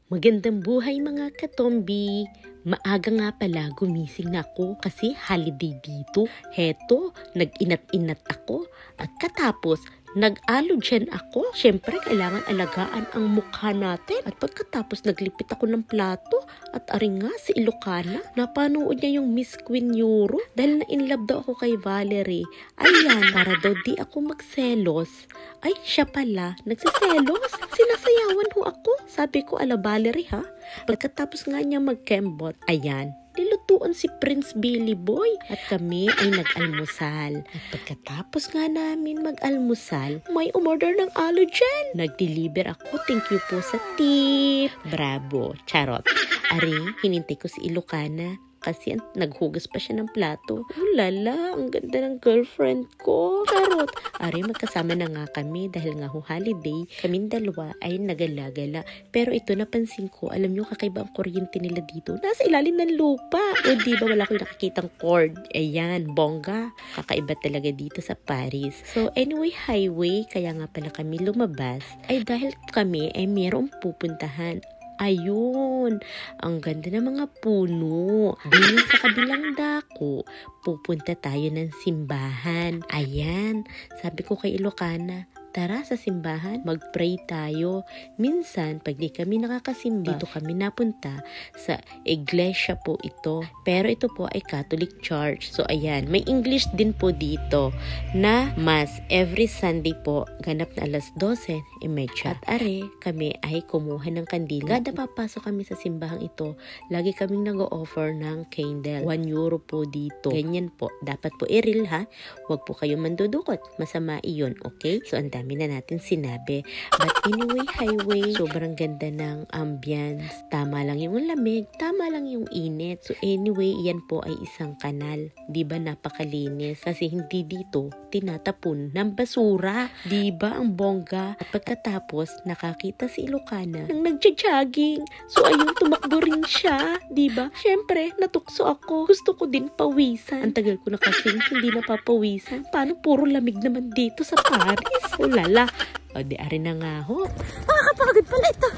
Magandang buhay mga katombi. Maaga nga pala gumising na ako kasi holiday dito. Heto, nag-inat-inat ako at katapos nag-allogen ako. Siyempre, kailangan alagaan ang mukha natin. At pagkatapos naglipit ako ng plato at aring nga si Ilocana, napanood niya yung Miss Queen Euro dahil na-inlove daw ako kay Valerie. Ayan, para daw di ako magselos. Ay, siya pala, nagsiselos. Sinasayawan ho ako. Sabi ko, ala Valerie ha. Pagkatapos nga niya mag-kembot, ayan, nilutuan si Prince Billy Boy at kami ay nag-almusal. At pagkatapos nga namin mag-almusal, may umorder ng allogen. Nag-deliver ako, thank you po sa tip. Bravo, charot. Ari, hinintay ko si Ilocana kasi naghugas pa siya ng plato. Lala, ang ganda ng girlfriend ko. Charot. Ari, magkasama na nga kami dahil nga holiday, kaming dalawa ay nagalagala. Pero ito napansin ko, alam nyo kakaiba ang kuryente nila dito. Nasa ilalim ng lupa. O diba wala ko nakikitang cord. Ayan, bongga. Kakaiba talaga dito sa Paris. So anyway, highway, kaya nga pala kami lumabas. Ay dahil kami ay mayroong pupuntahan. Ayun, ang ganda ng mga puno. Dito sa kabilang dako, pupunta tayo ng simbahan. Ayan, sabi ko kay Ilocana, tara sa simbahan, mag-pray tayo. Minsan, pag di kami nakakasimba, dito kami napunta sa iglesia po ito. Pero ito po ay Catholic Church. So, ayan, may English din po dito na Mass every Sunday po, ganap na alas 12:30. At are, kami ay kumuha ng kandila. Kada papasok kami sa simbahang ito, lagi kaming nag-o-offer ng candle. 1 euro po dito. Ganyan po. Dapat po i-real ha. Huwag po kayo mandudukot. Masama iyon, okay? So, ang dami na natin sinabi. But anyway, highway, sobrang ganda ng ambience. Tama lang yung lamig, tama lang yung init. So anyway, yan po ay isang kanal. Diba napakalinis? Kasi hindi dito tinatapon ng basura. Diba ang bongga? At pagkatapos, nakakita si Ilocana nang nagja-jogging. So ayun, tumakbo rin siya. Diba? Siyempre, natukso ako. Gusto ko din pawisan. Ang tagal ko na kasing hindi napapawisan. Paano puro lamig naman dito sa Paris? Lala. O, di ari na nga ho. Nakakapagod pala ito.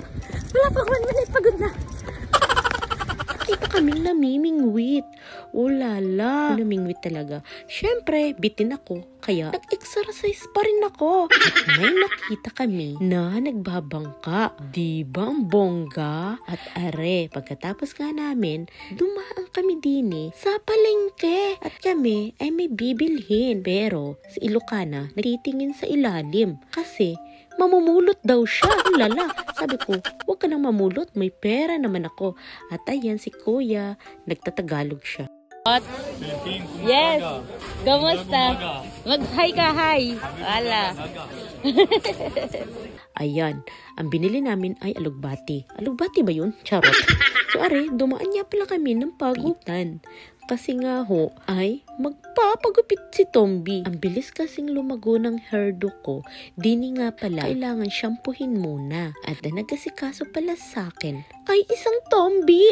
Wala pa 1 minute, pagod na. Kita kaming namimingwit. O lala. Namingwit talaga. Siyempre, bitin ako. Kaya, nag-exercise pa rin ako. At may nakita kami na nagbabangka. Diba ang bongga? At are, pagkatapos nga namin, dumaan kami dini sa palengke. At kami ay may bibilhin. Pero, si Ilocana nagtitingin sa ilalim. Kasi, mamumulot daw siya. Lala. Sabi ko, huwag ka nang mamulot. May pera naman ako. At ayan si Kuya. Nagtatagalog siya. What? Yes. Kamusta? Mag-hi ka, hi. Wala. Ayan. Ang binili namin ay alugbati. Alugbati ba yun? Charot. So are, dumaan niya pala kami ng pagutan. Kasi nga ho, ay magpapagupit si Tombi. Ang bilis kasing lumago ng hairdo ko. Dini nga pala, kailangan shampoohin muna. At na nagkasikaso pala sa akin, ay isang Tombi.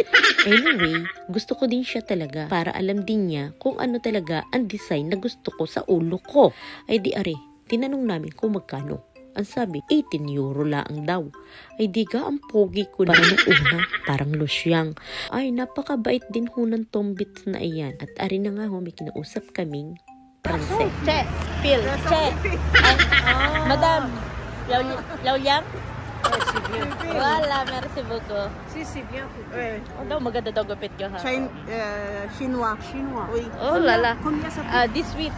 Anyway, gusto ko din siya talaga para alam din niya kung ano talaga ang design na gusto ko sa ulo ko. Ay di are, tinanong namin kung magkano. Ang sabi, 18 euro lang daw. Ay diga, ang pogi ko na. Parang una, parang losyang. Ay, napakabait din ho ng Tombits na iyan. At ari na nga ho, may kinausap kaming Pranse. Che, Phil, Che. Madam, Laoyang? Wala, merci beaucoup. Si, c'est bien. Oh, daw, maganda daw gupit ka ha. Chinois. Oui. Oh, lala. Combien ça coûte? This week.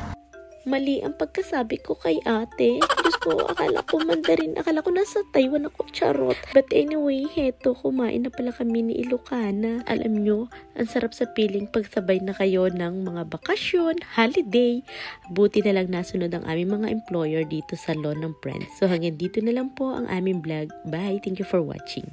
Mali ang pagkasabi ko kay ate. Diyos ko, akala ko Mandarin. Akala ko nasa Taiwan ako, charot. But anyway, heto, kumain na pala kami ni Ilocana. Alam nyo, ang sarap sa piling pagsabay na kayo ng mga bakasyon, holiday. Buti na lang nasunod ang aming mga employer dito sa law ng friends. So hanggang dito na lang po ang aming vlog. Bye! Thank you for watching.